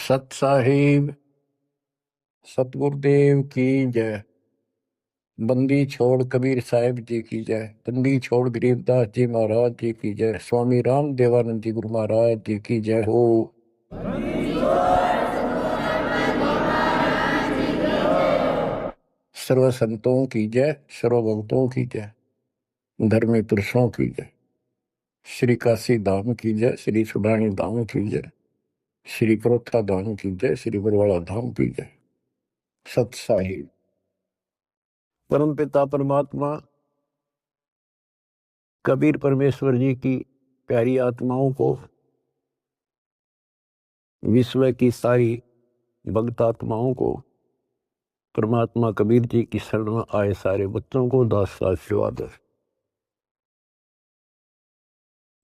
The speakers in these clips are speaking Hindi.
सत साहिब सतगुरुदेव की जय। बंदी छोड़ कबीर साहिब जी की जय। बंदी छोड़ गरीबदास जी महाराज जी की जय। स्वामी राम देवानंद जी गुरु महाराज जी की जय हो। सर्व संतों की जय, सर्व भक्तों की जय, धर्मी पुरुषों की जय। श्री काशी धाम की जय, श्री सुडानी धाम की जय, श्री परोथा धाम की जय, श्री बरवाड़ा धाम की जय। सत साहिब परम पिता परमात्मा कबीर परमेश्वर जी की प्यारी आत्माओं को, विश्व की सारी भक्त आत्माओं को, परमात्मा कबीर जी की शरण में आए सारे बच्चों को दास आशीर्वाद।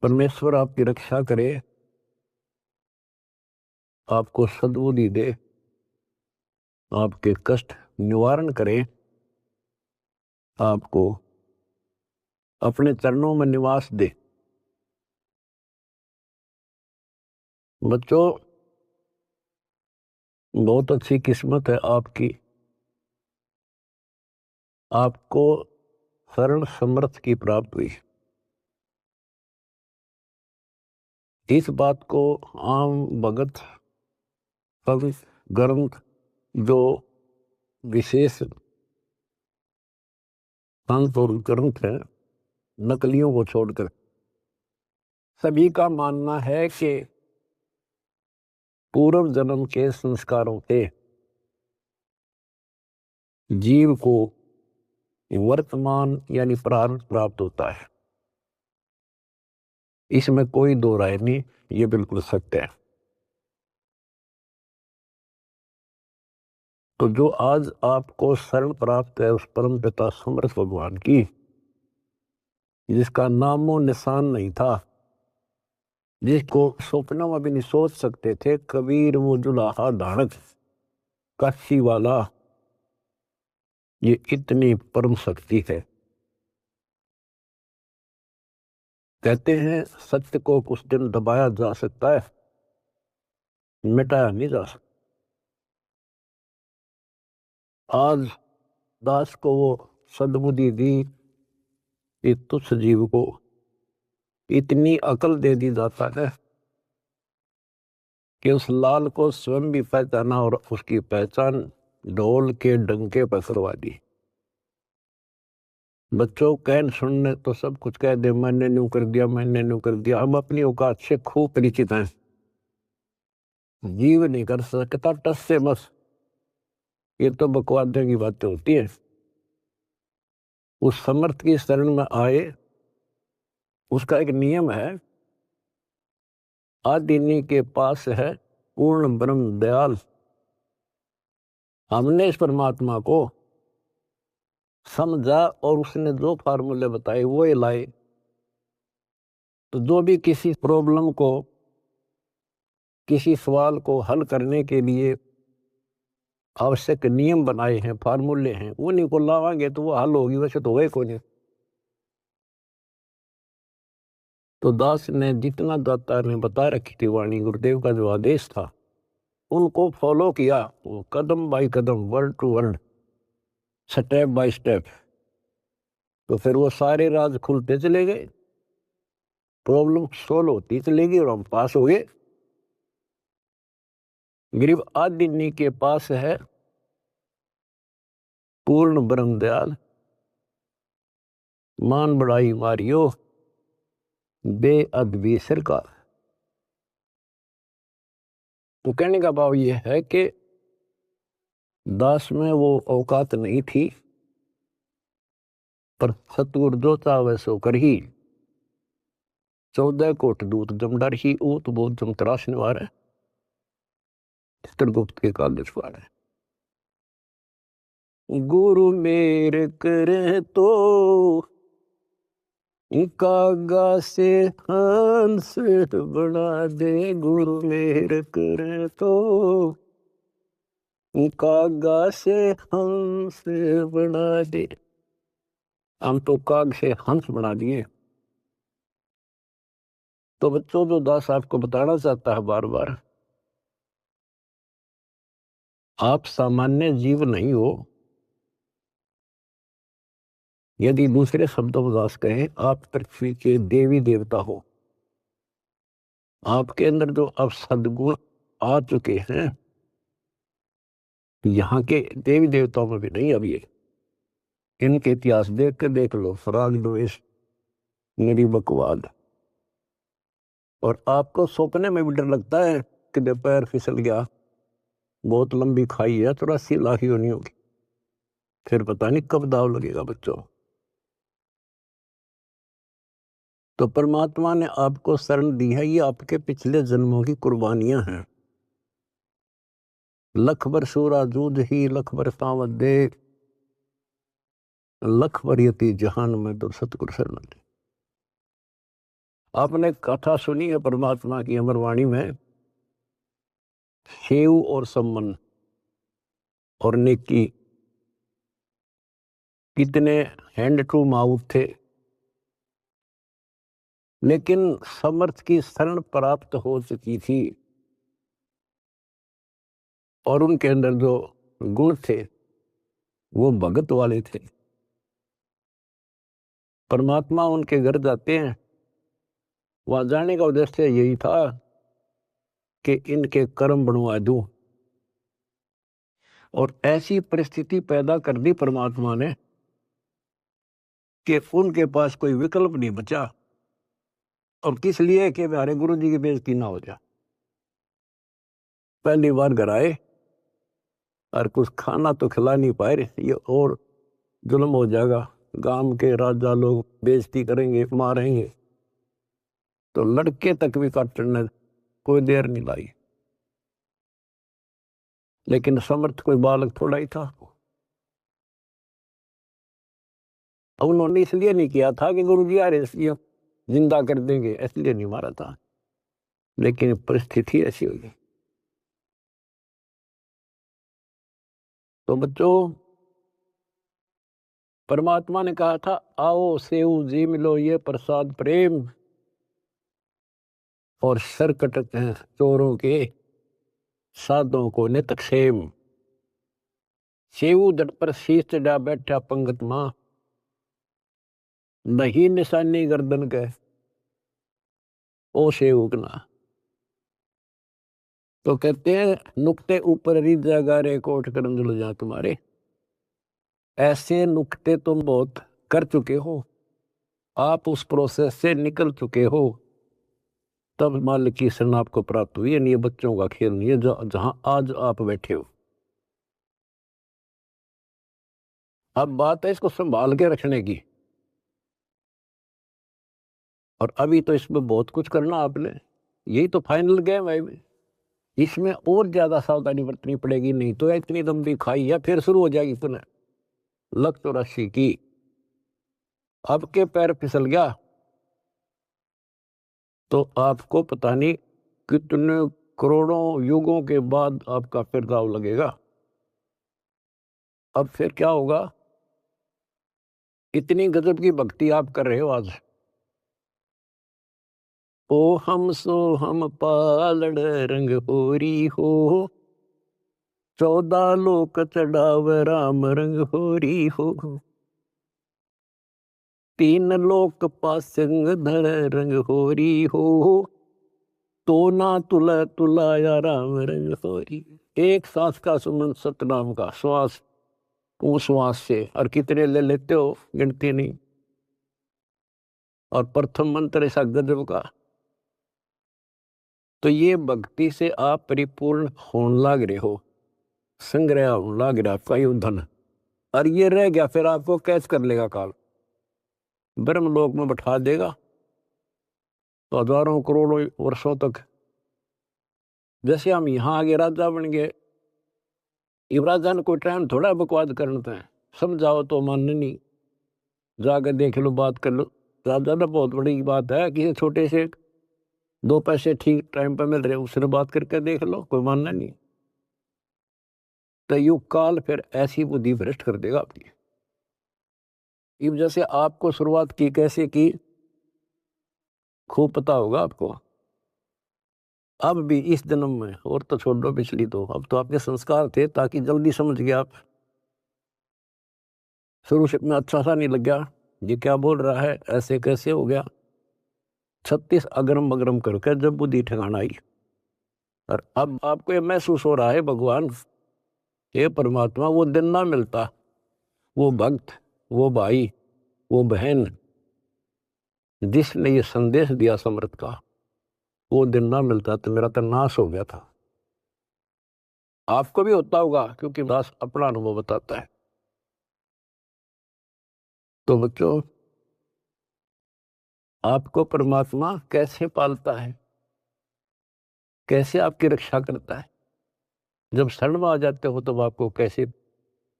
परमेश्वर आपकी रक्षा करे, आपको सद्बुद्धि दे, आपके कष्ट निवारण करे, आपको अपने चरणों में निवास दे। बच्चों, बहुत अच्छी किस्मत है आपकी, आपको शरण समर्थ की प्राप्त हुई। इस बात को आम भगत ग्रंथ जो विशेष संत और ग्रंथ है, नकलियों को छोड़कर सभी का मानना है कि पूर्व जन्म के संस्कारों से जीव को वर्तमान यानी प्रारब्ध प्राप्त होता है। इसमें कोई दो राय नहीं, ये बिल्कुल सत्य है। तो जो आज आपको शरण प्राप्त है उस परम पिता समर्थ भगवान की, जिसका नामो निशान नहीं था, जिसको स्वप्न में भी नहीं सोच सकते थे, कबीर वो जुलाहा धारक काशी वाला, ये इतनी परम शक्ति है। कहते हैं सत्य को कुछ दिन दबाया जा सकता है, मिटाया नहीं जा सकता। आज दास को वो सद्बुद्धि दी, इस तुच्छ जीव को इतनी अकल दे दी जाता है कि उस लाल को स्वयं भी पहचाना और उसकी पहचान ढोल के डंके पर करवा दी। बच्चों कहन सुनने तो सब कुछ कह दे, मैंने न्यू कर दिया, मैंने न्यू कर दिया। हम अपनी औकात से खूब परिचित हैं, जीव नहीं कर सकता टस से मस, ये तो बकवादे की बातें होती है। उस समर्थ की शरण में आए, उसका एक नियम है, आदिनी के पास है पूर्ण ब्रह्म दयाल। हमने इस परमात्मा को समझा और उसने जो फार्मूले बताए वो ही लाए। तो जो भी किसी प्रॉब्लम को, किसी सवाल को हल करने के लिए आवश्यक नियम बनाए हैं, फार्मूले हैं, उन्हीं को लावांगे तो वो हल होगी, वैसे तो वही को नहीं। तो दास ने जितना दाता ने बता रखी थी वाणी, गुरुदेव का जो आदेश था, उनको फॉलो किया, वो कदम बाय कदम, word to word, step by step. तो फिर वो सारे राज खुलते चले गए, प्रॉब्लम सोल्व होती चलेगी और हम पास हो गए। गरीब आदिनी के पास है पूर्ण ब्रह्म दयाल, मान बढ़ाई मारियो बेअदबी सरकार। तो कहने का भाव ये है कि दास में वो औकात नहीं थी, पर सतगुरु जो चाहे सो कर ही। 14 कोट दूत जमडर ही ऊत बोध जम तराश निवार है, चित्रगुप्त के कागज पार है। गुरु मेरे करे तो कागा से हंस बना दे, गुरु मेरे करे तो कागा से हंस बना दे। हम तो काग से हंस बना दिए। तो बच्चों, जो दास आपको बताना चाहता है बार बार, आप सामान्य जीव नहीं हो। यदि दूसरे शब्दों कहें, आप पृथ्वी के देवी देवता हो। आपके अंदर जो अब सद्गुण आ चुके हैं, यहाँ के देवी देवताओं में भी नहीं। अब ये इनके इतिहास देख के देख लो, फराग द्वेष, निरीबकवाद। और आपको सपने में भी डर लगता है कि पैर फिसल गया, बहुत लंबी खाई है, 84 लाख ही होनी होगी, फिर पता नहीं कब दाव लगेगा बच्चों। तो परमात्मा ने आपको शरण दी है, ये आपके पिछले जन्मों की कुर्बानियां हैं। लख बर सूरा जूझ ही, लख बर सावत दे, लख बर यति जहान में तो सतगुरु शरण दे। आपने कथा सुनी है परमात्मा की अमरवाणी में, सेव और सम्मन और नेकी कितने हैंड टू माउथ थे, लेकिन समर्थ की शरण प्राप्त हो चुकी थी और उनके अंदर जो गुण थे वो भगत वाले थे। परमात्मा उनके घर जाते हैं, वहां जाने का उद्देश्य यही था कि इनके कर्म बनवा दूं। और ऐसी परिस्थिति पैदा कर दी परमात्मा ने कि उनके पास कोई विकल्प नहीं बचा। और किस लिए कि हमारे गुरु जी की बेइज्जती ना हो जाए। पहली बार घर आए और कुछ खाना तो खिला नहीं पाए, ये और जुल्म हो जाएगा, गांव के राजा लोग बेइज्जती करेंगे, मारेंगे। तो लड़के तक भी काटने कोई देर नहीं लाई। लेकिन समर्थ कोई बालक थोड़ा ही था। अब उन्होंने इसलिए नहीं किया था कि गुरु जी यार इसलिए जिंदा कर देंगे, इसलिए नहीं मारा था, लेकिन परिस्थिति ऐसी हो गई। तो बच्चों, परमात्मा ने कहा था, आओ सेऊ जी मिलो ये प्रसाद प्रेम, और सर कटते हैं चोरों के, साधों को नित क्षेम। सेऊ दट पर शीश चढ़ा बैठा पंगत मां, नहीं निशानी गर्दन के, ओ सेवक ना। तो कहते हैं, नुक्ते ऊपर रिजा गारे कोट करम जुल जा तुम्हारे। ऐसे नुक्ते तुम बहुत कर चुके हो, आप उस प्रोसेस से निकल चुके हो, तब मालिक की शरण आपको प्राप्त हुई है। नहीं, ये बच्चों का खेल नहीं है जहां आज आप बैठे हो। अब बात है इसको संभाल के रखने की। और अभी तो इसमें बहुत कुछ करना आपने, यही तो फाइनल गेम है। इसमें और ज्यादा सावधानी बरतनी पड़ेगी, नहीं तो इतनी लंबी खाई है फिर शुरू हो जाएगी पुनः। लख 84 की, अब के पैर फिसल गया तो आपको पता नहीं कितने करोड़ों युगों के बाद आपका फिर दाव लगेगा। अब फिर क्या होगा, इतनी गजब की भक्ति आप कर रहे हो आज। ओ हम सो हम पालड़ रंग होरी हो, 14 लोक चढ़ाव राम रंग होरी हो, 3 लोक पासंग धर रंग होरी हो, तो ना तुला तुलाया राम रंग होरी। एक सांस का सुमन सतनाम का श्वास, उस श्वास से, और कितने ले लेते हो गिनती नहीं। और प्रथम मंत्र ऐसा गजब का। तो ये भक्ति से आप परिपूर्ण होने लग रहे हो, संग्रह होने लग रहा आपका ये धन। और ये रह गया फिर आपको कैच कर लेगा काल, ब्रह्मलोक में बैठा देगा तो हजारों करोड़ों वर्षों तक। जैसे हम यहाँ आगे राजा बन गए, इब राजा ने कोई टाइम थोड़ा बकवाद करना है, समझाओ तो मानने नहीं, जाकर देख लो, बात कर लो। राजा ना बहुत बड़ी बात है, किसी छोटे से 2 पैसे ठीक टाइम पर मिल रहे, उसने बात करके देख लो, कोई मानना नहीं। तो युग काल फिर ऐसी बुद्धि भ्रष्ट कर देगा आपकी। इब जैसे आपको शुरुआत की कैसे की खूब पता होगा आपको। अब भी इस जन्म में, और तो छोड़ दो पिछली, तो अब तो आपके संस्कार थे ताकि जल्दी समझ गए आप। शुरू से में अच्छा सा नहीं लग गया, ये क्या बोल रहा है, ऐसे कैसे हो गया। 36 अगरम बगरम करके जब बुद्धि ठिकाना आई, और अब आपको ये महसूस हो रहा है भगवान, ये परमात्मा वो दिन ना मिलता, वो भक्त, वो भाई, वो बहन जिसने ये संदेश दिया समर्थ का, वो दिन ना मिलता तो मेरा तो नाश हो गया था। आपको भी होता होगा, क्योंकि दास अपना अनुभव बताता है। तो बच्चों, आपको परमात्मा कैसे पालता है, कैसे आपकी रक्षा करता है, जब शरण में आ जाते हो तब आपको कैसे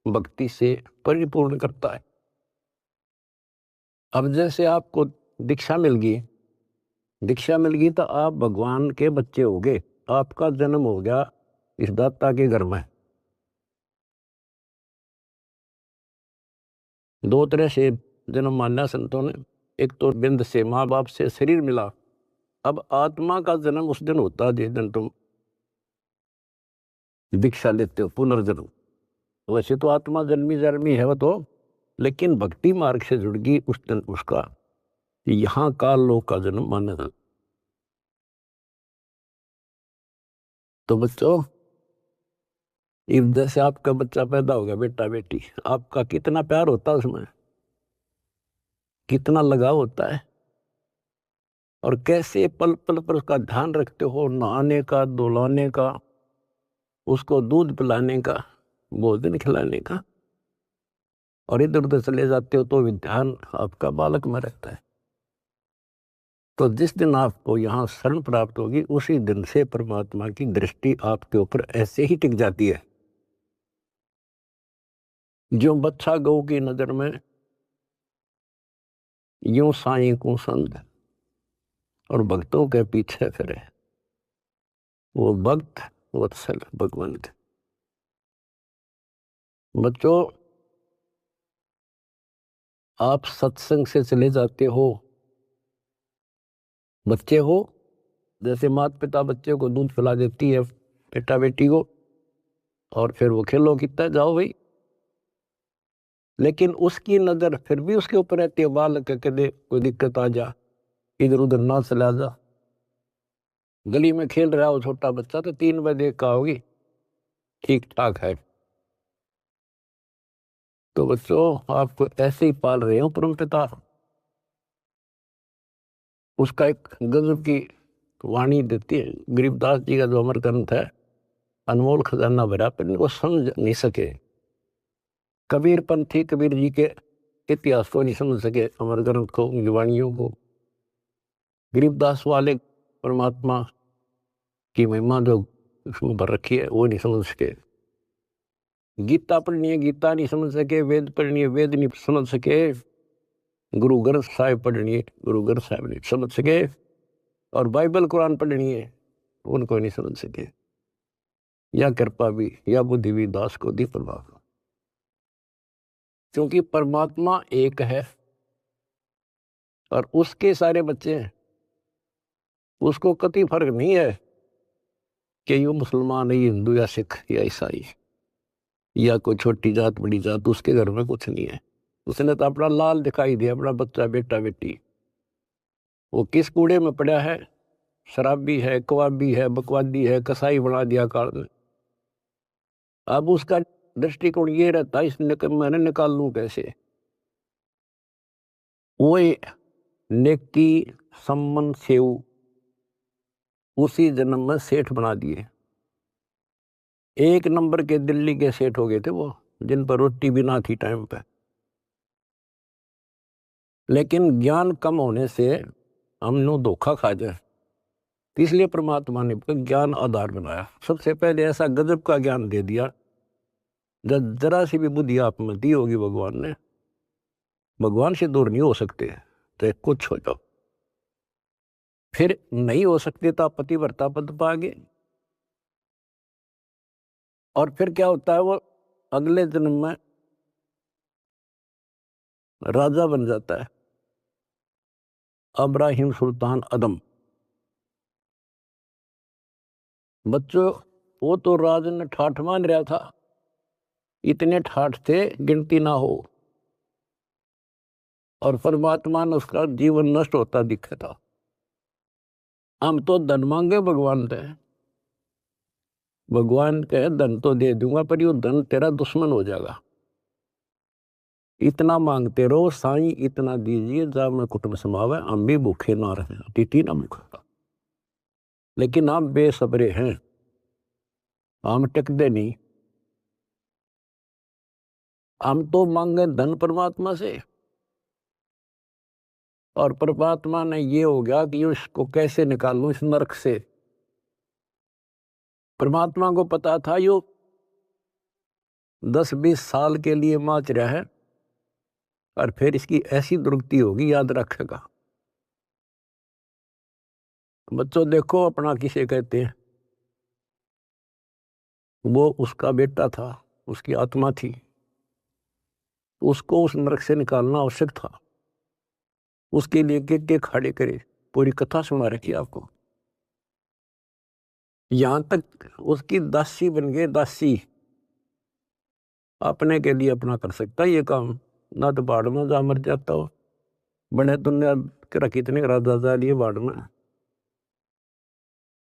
भक्ति से परिपूर्ण करता है। अब जैसे आपको दीक्षा मिल गई, दीक्षा मिल गई तो आप भगवान के बच्चे हो गए, आपका जन्म हो गया इस दाता के घर में। दो तरह से जन्म माना संतों ने, एक तो बिंद से माँ बाप से शरीर मिला, अब आत्मा का जन्म उस दिन होता है जिस दिन तुम दीक्षा लेते हो, पुनर्जन्म। वैसे तो आत्मा जन्मी जन्मी है वो तो, लेकिन भक्ति मार्ग से जुड़ गई उस दिन उसका यहाँ काल लोक का जन्म माना था। तो बच्चों, इस जैसे आपका बच्चा पैदा हो गया, बेटा बेटी, आपका कितना प्यार होता है उसमें, कितना लगाव होता है, और कैसे पल पल पर उसका ध्यान रखते हो, नहाने का, धुलाने का, उसको दूध पिलाने का, भोजन खिलाने का, और इधर उधर चले जाते हो तो भी ध्यान आपका बालक में रहता है। तो जिस दिन आपको यहाँ शरण प्राप्त होगी, उसी दिन से परमात्मा की दृष्टि आपके ऊपर ऐसे ही टिक जाती है। जो बच्चा गौ की नजर में यूं साईं को संग और भक्तों के पीछे फिरे, वो भक्त वत्सल भगवंत। बच्चों, आप सत्संग से चले जाते हो, बच्चे हो, जैसे माता पिता बच्चे को दूध पिला देती है, बेटा बेटी को, और फिर वो खेलो कितना जाओ भाई, लेकिन उसकी नजर फिर भी उसके ऊपर रहती है, बालक के दे कोई दिक्कत आ जा, इधर उधर ना चला जा। गली में खेल रहा हो छोटा बच्चा तो 3 बजे का होगी, ठीक ठाक है। तो बच्चों, आपको ऐसे ही पाल रहे हो परम पिता। उसका एक गजब की वाणी देती है, गरीबदास जी का जो अमर ग्रंथ है, अनमोल खजाना भरा, पर इनको समझ नहीं सके। कबीर पंथी कबीर जी के इतिहास को नहीं समझ सके, अमर ग्रंथ को, उनकी वाणियों को। गरीबदास वाले परमात्मा की महिमा जो उसमें भर रखी है वो नहीं समझ सके। गीता पढ़नी है, गीता नहीं समझ सके। वेद पढ़नी है, वेद नहीं समझ सके। गुरु ग्रंथ साहिब पढ़नी है, गुरु ग्रंथ साहिब नहीं समझ सके। और बाइबल कुरान पढ़नी है, उनको नहीं समझ सके। या कृपा भी या बुद्धि भी दास को दी परमात्मा, क्योंकि परमात्मा एक है और उसके सारे बच्चे हैं। उसको कति फर्क नहीं है कि ये मुसलमान है, ये हिंदू या सिख या ईसाई या कोई छोटी जात बड़ी जात, उसके घर में कुछ नहीं है। उसने तो अपना लाल दिखाई दिया, अपना बच्चा बेटा बेटी। वो किस कूड़े में पड़ा है, शराबी है, कबाबी है, बकवादी है, कसाई बना दिया काल में। अब उसका दृष्टिकोण ये रहता है, मैंने निकाल लूं कैसे। वो नेकी सम्मन सेव उसी जन्म में सेठ बना दिए। 1 नंबर के दिल्ली के सेठ हो गए थे वो, जिन पर रोटी भी ना थी टाइम पे। लेकिन ज्ञान कम होने से हम लोग धोखा खा जाए, इसलिए परमात्मा ने ज्ञान आधार बनाया। सबसे पहले ऐसा गजब का ज्ञान दे दिया, जब जरा सी भी बुद्धि आप में दी होगी भगवान ने, भगवान से दूर नहीं हो सकते, चाहे कुछ हो जाओ। फिर नहीं हो सकते तो आप पतिव्रता पद पाओगे। और फिर क्या होता है, वो अगले जन्म में राजा बन जाता है, अब्राहिम सुल्तान अदम। बच्चों, वो तो राज ने ठाठ मान रहा था, इतने ठाठ थे गिनती ना हो, और परमात्मा ने उसका जीवन नष्ट होता दिखा था। हम तो धन मांगे भगवान से, भगवान कहे धन तो दे दूंगा पर यो धन तेरा दुश्मन हो जाएगा। इतना मांगते रहो साईं, इतना दीजिए जा मैं कुटुंब समावे, हम भी भूखे ना रहे, अतिथि ना भूखा। लेकिन हम बेसब्रे हैं, हम टिकते नहीं। हम तो मांगे धन परमात्मा से, और परमात्मा ने ये हो गया कि इसको कैसे निकालूं इस नरक से। परमात्मा को पता था यो 10-20 साल के लिए माच रहा है, और फिर इसकी ऐसी दुर्गति होगी, याद रखेगा। बच्चों देखो, अपना किसे कहते हैं, वो उसका बेटा था, उसकी आत्मा थी, उसको उस नरक से निकालना आवश्यक था। उसके लिए के खड़े करे, पूरी कथा सुना रखी आपको। यहां तक उसकी दासी बन गए, दासी अपने के लिए अपना कर सकता ये काम, ना तो बाढ़ में जा मर जाता हो। बने दुनिया के कितने राजा जा लिए बाढ़ में,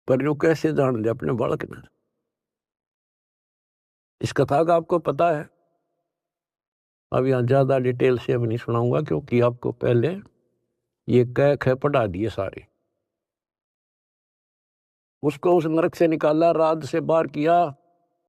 पर यो कैसे जान ले अपने बालक ने। इस कथा का आपको पता है। अब यहाँ ज्यादा डिटेल से अब नहीं सुनाऊंगा, क्योंकि आपको पहले ये कह ख पढ़ा दिए सारे। उसको उस नरक से निकाला, राज से बाहर किया,